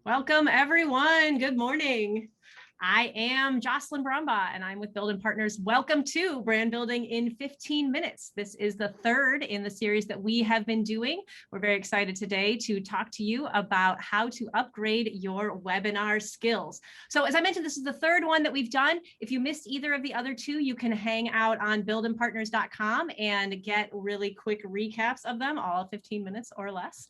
Welcome, everyone. Good morning. I am Jocelyn Brumbaugh, and I'm with Build Partners. Welcome to Brand Building in 15 Minutes. This is the third in the series that we have been doing. We're very excited today to talk to you about how to upgrade your webinar skills. So as I mentioned, this is the third one that we've done. If you missed either of the other two, you can hang out on buildandpartners.com and get really quick recaps of them, all 15 minutes or less.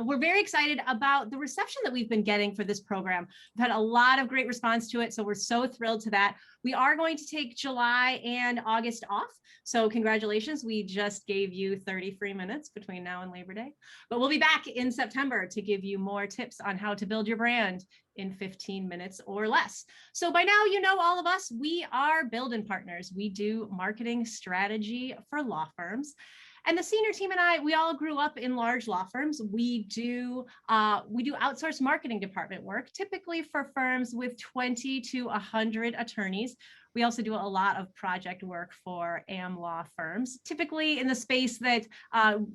We're very excited about the reception that we've been getting for this program. We've had a lot of great response to it, so we're so thrilled to that. We are going to take July and August off, so congratulations. We just gave you 30 free minutes between now and Labor Day, but we'll be back in September to give you more tips on how to build your brand in 15 minutes or less. So by now, you know all of us, we are Build Partners. We do marketing strategy for law firms. And the senior team and I, we all grew up in large law firms. We do outsourced marketing department work, typically for firms with 20 to 100 attorneys. We also do a lot of project work for AM law firms, typically in the space that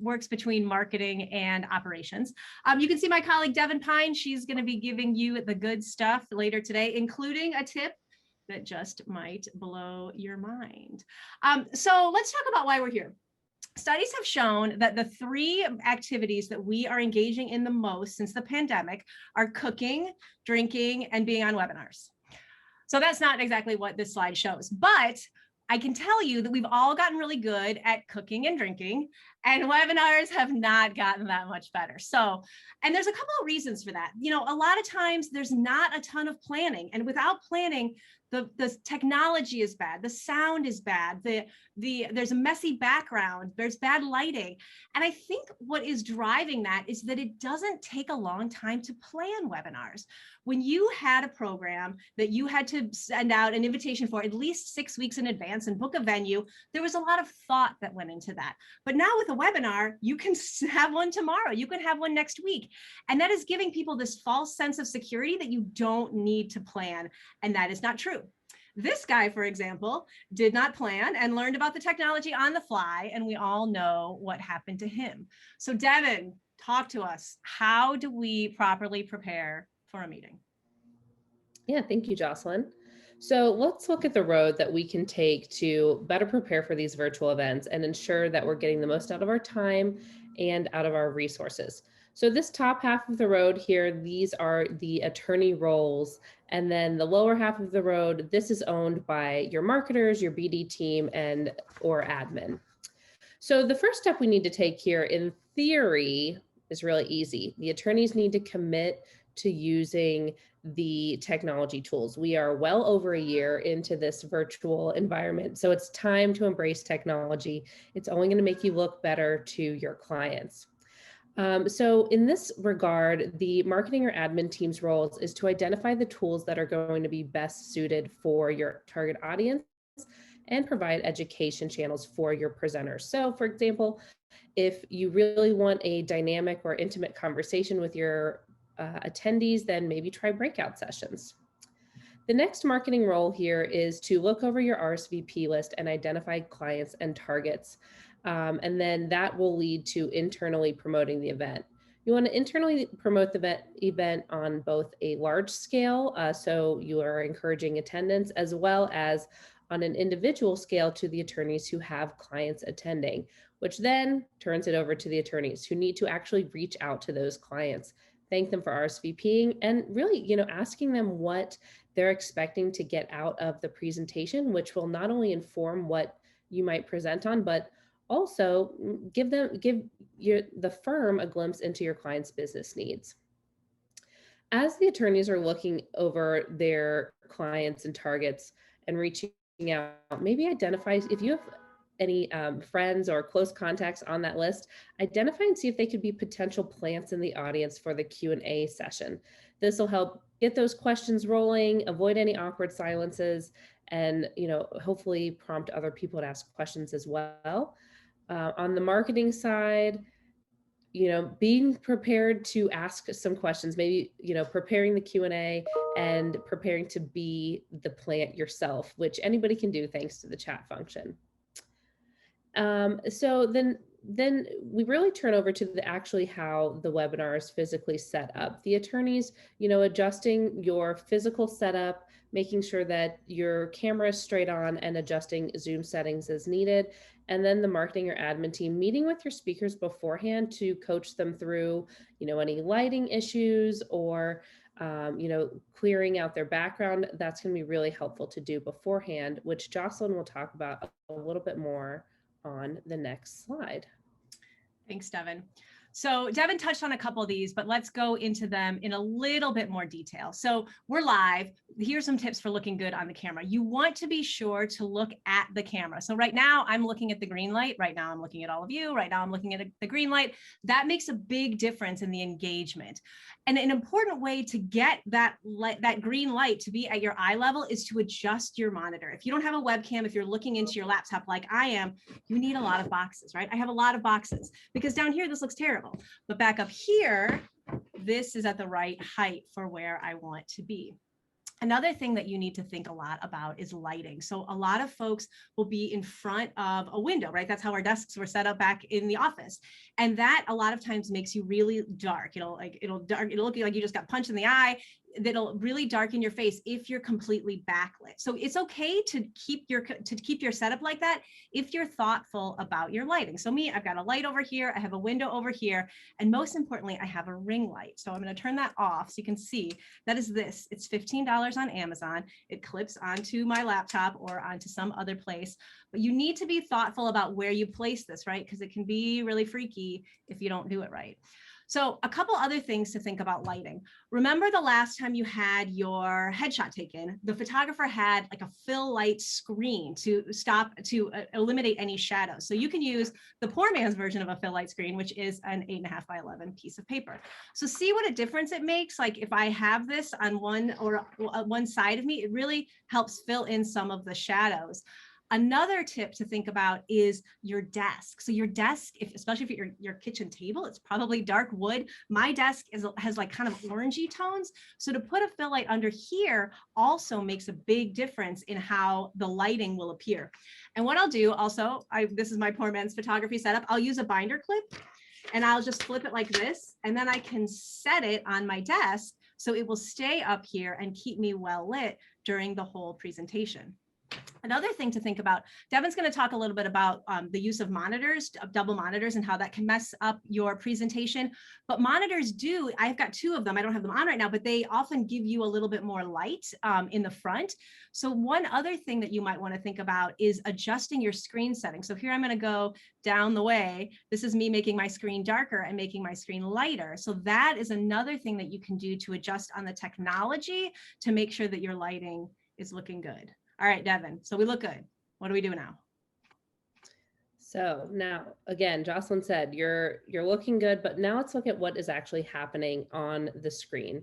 works between marketing and operations. You can see my colleague Devon Pine. She's going to be giving you the good stuff later today, including a tip that just might blow your mind. So let's talk about why we're here. Studies have shown that the three activities that we are engaging in the most since the pandemic are cooking, drinking, and being on webinars. So that's not exactly what this slide shows, but I can tell you that we've all gotten really good at cooking and drinking, and webinars have not gotten that much better. So, and there's a couple of reasons for that. You know, a lot of times there's not a ton of planning, and without planning, the technology is bad, the sound is bad, there's a messy background, there's bad lighting. And I think what is driving that is that it doesn't take a long time to plan webinars. When you had a program that you had to send out an invitation for at least 6 weeks in advance and book a venue, there was a lot of thought that went into that. But now with a webinar, you can have one tomorrow, you can have one next week. And that is giving people this false sense of security that you don't need to plan. And that is not true. This guy, for example, did not plan and learned about the technology on the fly, and we all know what happened to him. So Devon, talk to us. How do we properly prepare for a meeting? Yeah, thank you, Jocelyn. So let's look at the road that we can take to better prepare for these virtual events and ensure that we're getting the most out of our time and out of our resources. So this top half of the road here, these are the attorney roles. And then the lower half of the road, this is owned by your marketers, your BD team, and or admin. So the first step we need to take here in theory is really easy. The attorneys need to commit to using the technology tools. We are well over a year into this virtual environment, so it's time to embrace technology. It's only going to make you look better to your clients. So in this regard, the marketing or admin team's roles is to identify the tools that are going to be best suited for your target audience and provide education channels for your presenters. So for example, if you really want a dynamic or intimate conversation with your attendees, then maybe try breakout sessions. The next marketing role here is to look over your RSVP list and identify clients and targets. And then that will lead to internally promoting the event. You want to internally promote the event on both a large scale, so you are encouraging attendance, as well as on an individual scale to the attorneys who have clients attending, which then turns it over to the attorneys who need to actually reach out to those clients, thank them for RSVPing, and really, asking them what they're expecting to get out of the presentation, which will not only inform what you might present on, but also give the firm a glimpse into your client's business needs. As the attorneys are looking over their clients and targets and reaching out, maybe identify if you have any friends or close contacts on that list, identify and see if they could be potential plants in the audience for the Q&A session. This will help get those questions rolling, avoid any awkward silences, and hopefully prompt other people to ask questions as well. On the marketing side, being prepared to ask some questions, maybe, preparing the Q&A and preparing to be the plant yourself, which anybody can do thanks to the chat function. So then then we really turn over to actually how the webinar is physically set up. The attorneys, adjusting your physical setup, making sure that your camera is straight on and adjusting Zoom settings as needed. And then the marketing or admin team meeting with your speakers beforehand to coach them through, any lighting issues or clearing out their background. That's going to be really helpful to do beforehand, which Jocelyn will talk about a little bit more on the next slide. Thanks, Devon. So Devon touched on a couple of these, but let's go into them in a little bit more detail. So we're live. Here's some tips for looking good on the camera. You want to be sure to look at the camera. So right now I'm looking at the green light. Right now I'm looking at all of you. Right now I'm looking at the green light. That makes a big difference in the engagement. And an important way to get that green light to be at your eye level is to adjust your monitor. If you don't have a webcam, if you're looking into your laptop like I am, you need a lot of boxes, right? I have a lot of boxes because down here, this looks terrible. But back up here, this is at the right height for where I want to be. Another thing that you need to think a lot about is lighting. So a lot of folks will be in front of a window, right? That's how our desks were set up back in the office. And that a lot of times makes you really dark. It'll look like you just got punched in the eye. That'll really darken your face if you're completely backlit. So it's okay to keep your setup like that if you're thoughtful about your lighting. So me, I've got a light over here, I have a window over here, and most importantly, I have a ring light. So I'm going to turn that off so you can see that is this. It's $15 on Amazon. It clips onto my laptop or onto some other place. But you need to be thoughtful about where you place this, right? Because it can be really freaky if you don't do it right. So a couple other things to think about lighting. Remember the last time you had your headshot taken, the photographer had like a fill light screen to eliminate any shadows. So you can use the poor man's version of a fill light screen, which is an 8.5 by 11 piece of paper. So see what a difference it makes. Like if I have this on one side of me, it really helps fill in some of the shadows. Another tip to think about is your desk. So your desk, especially if your kitchen table, it's probably dark wood. My desk has like kind of orangey tones. So to put a fill light under here also makes a big difference in how the lighting will appear. And what I'll do also, this is my poor man's photography setup. I'll use a binder clip and I'll just flip it like this. And then I can set it on my desk so it will stay up here and keep me well lit during the whole presentation. Another thing to think about, Devon's going to talk a little bit about the use of monitors, double monitors, and how that can mess up your presentation. But monitors I've got two of them. I don't have them on right now, but they often give you a little bit more light in the front. So one other thing that you might want to think about is adjusting your screen setting. So here I'm going to go down the way. This is me making my screen darker and making my screen lighter. So that is another thing that you can do to adjust on the technology to make sure that your lighting is looking good. All right, Devon, so we look good. What do we do now? So now, again, Jocelyn said, you're looking good, but now let's look at what is actually happening on the screen.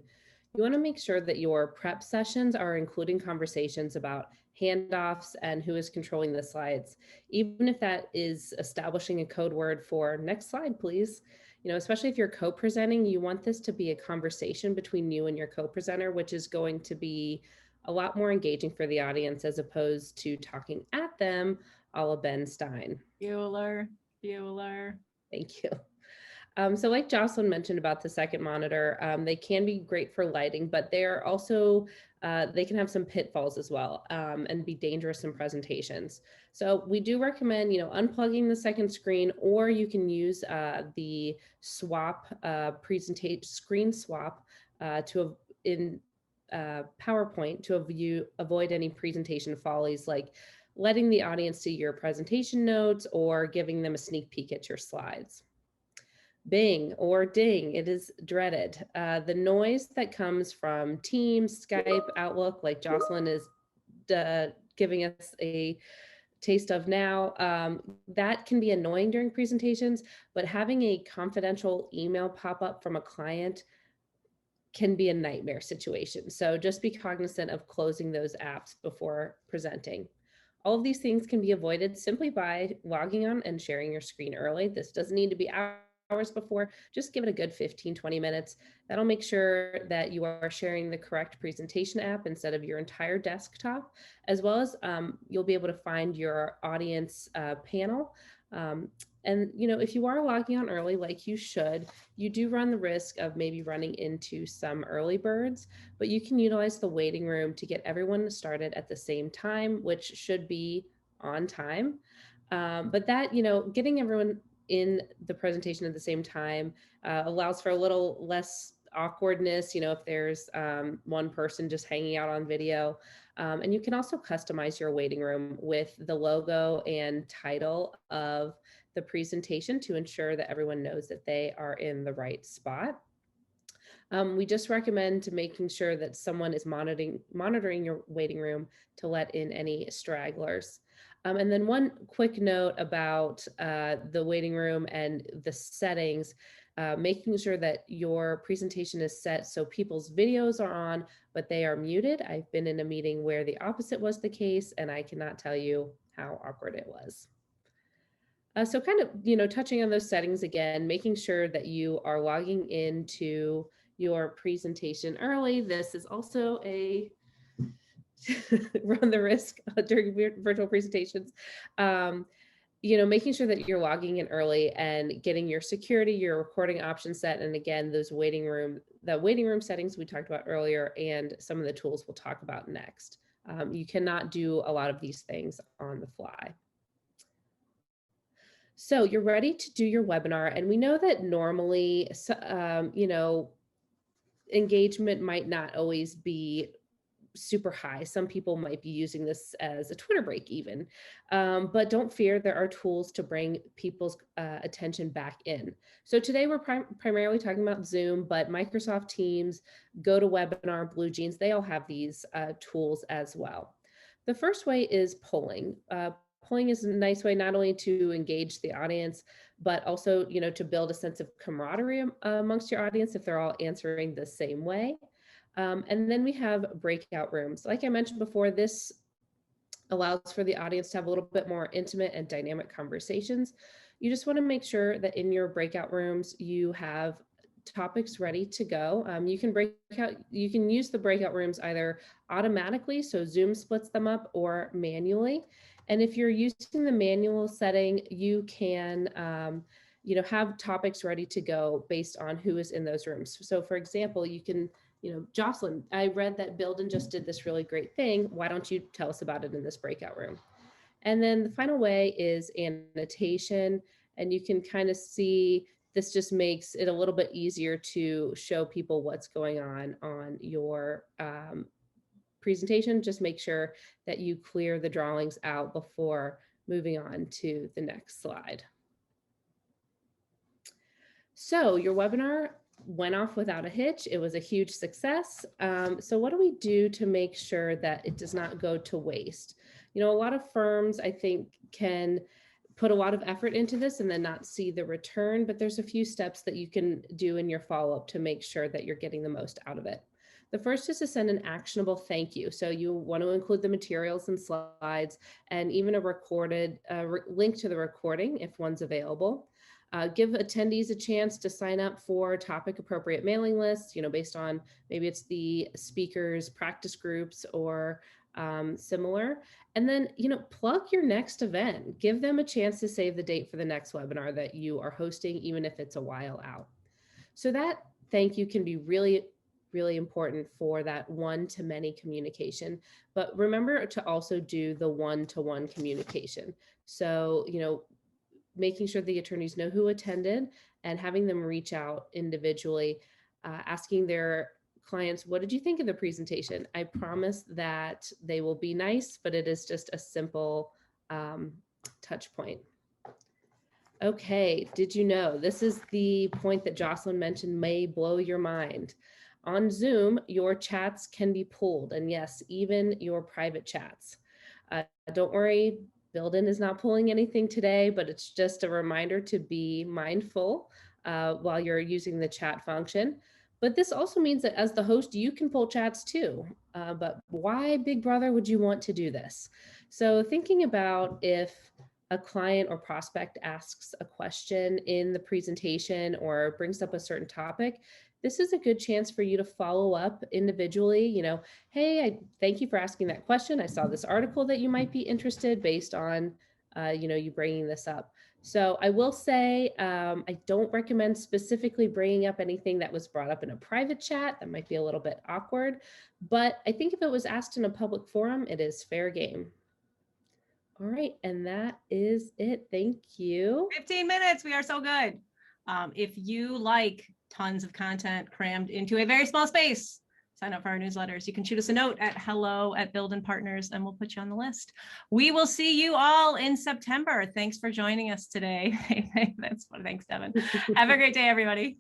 You want to make sure that your prep sessions are including conversations about handoffs and who is controlling the slides, even if that is establishing a code word for next slide, please. Especially if you're co-presenting, you want this to be a conversation between you and your co-presenter, which is going to be a lot more engaging for the audience as opposed to talking at them a la Ben Stein. Bueller. Thank you. So like Jocelyn mentioned about the second monitor, they can be great for lighting, but they're also, they can have some pitfalls as well and be dangerous in presentations. So we do recommend, unplugging the second screen, or you can use the swap screen swap in PowerPoint to avoid any presentation follies, like letting the audience see your presentation notes or giving them a sneak peek at your slides. Bing or ding, it is dreaded. The noise that comes from Teams, Skype, Outlook, like Jocelyn is giving us a taste of now, that can be annoying during presentations, but having a confidential email pop up from a client can be a nightmare situation. So just be cognizant of closing those apps before presenting. All of these things can be avoided simply by logging on and sharing your screen early. This doesn't need to be hours before, just give it a good 15-20 minutes. That'll make sure that you are sharing the correct presentation app instead of your entire desktop, as well as you'll be able to find your audience panel And, if you are logging on early, like you should, you do run the risk of maybe running into some early birds, but you can utilize the waiting room to get everyone started at the same time, which should be on time. But that, getting everyone in the presentation at the same time allows for a little less awkwardness, if there's one person just hanging out on video. And you can also customize your waiting room with the logo and title of the presentation to ensure that everyone knows that they are in the right spot. We just recommend making sure that someone is monitoring your waiting room to let in any stragglers. And then one quick note about the waiting room and the settings, making sure that your presentation is set so people's videos are on, but they are muted. I've been in a meeting where the opposite was the case, and I cannot tell you how awkward it was. So kind of, touching on those settings again, making sure that you are logging into your presentation early. This is also a run the risk during virtual presentations. Making sure that you're logging in early and getting your security, your recording option set. And again, the waiting room settings we talked about earlier, and some of the tools we'll talk about next. You cannot do a lot of these things on the fly. So you're ready to do your webinar, and we know that normally, engagement might not always be super high. Some people might be using this as a Twitter break even, but don't fear, there are tools to bring people's attention back in. So today we're primarily talking about Zoom, but Microsoft Teams, GoToWebinar, BlueJeans, they all have these tools as well. The first way is polling. Polling is a nice way not only to engage the audience, but also, to build a sense of camaraderie amongst your audience if they're all answering the same way. And then we have breakout rooms. Like I mentioned before, this allows for the audience to have a little bit more intimate and dynamic conversations. You just want to make sure that in your breakout rooms, you have topics ready to go. You can use the breakout rooms either automatically, so Zoom splits them up, or manually. And if you're using the manual setting, you can have topics ready to go based on who is in those rooms. So for example, you can, Jocelyn, I read that Buildon just did this really great thing. Why don't you tell us about it in this breakout room? And then the final way is annotation. And you can kind of see, this just makes it a little bit easier to show people what's going on your presentation. Just make sure that you clear the drawings out before moving on to the next slide. So your webinar went off without a hitch. It was a huge success. So what do we do to make sure that it does not go to waste? A lot of firms, I think, can put a lot of effort into this and then not see the return, but there's a few steps that you can do in your follow-up to make sure that you're getting the most out of it. The first is to send an actionable thank you. So you want to include the materials and slides, and even a recorded link to the recording if one's available. Give attendees a chance to sign up for topic appropriate mailing lists, based on maybe it's the speakers' practice groups or similar. And then, plug your next event. Give them a chance to save the date for the next webinar that you are hosting, even if it's a while out. So that thank you can be really important for that one-to-many communication. But remember to also do the one-to-one communication. So, making sure the attorneys know who attended and having them reach out individually, asking their clients, what did you think of the presentation? I promise that they will be nice, but it is just a simple touch point. Okay, did you know, this is the point that Jocelyn mentioned may blow your mind. On Zoom, your chats can be pulled, and yes, even your private chats. Don't worry, Buildon is not pulling anything today, but it's just a reminder to be mindful while you're using the chat function. But this also means that as the host, you can pull chats too. But why, Big Brother, would you want to do this? So thinking about if a client or prospect asks a question in the presentation or brings up a certain topic, this is a good chance for you to follow up individually. Hey, I thank you for asking that question. I saw this article that you might be interested based on, you bringing this up. So I will say, I don't recommend specifically bringing up anything that was brought up in a private chat. That might be a little bit awkward, but I think if it was asked in a public forum, it is fair game. All right, and that is it. Thank you. 15 minutes. We are so good. If you like tons of content crammed into a very small space, sign up for our newsletters. You can shoot us a note at hello@buildandpartners and we'll put you on the list. We will see you all in September. Thanks for joining us today. That's fun. Thanks, Devon. Have a great day, everybody.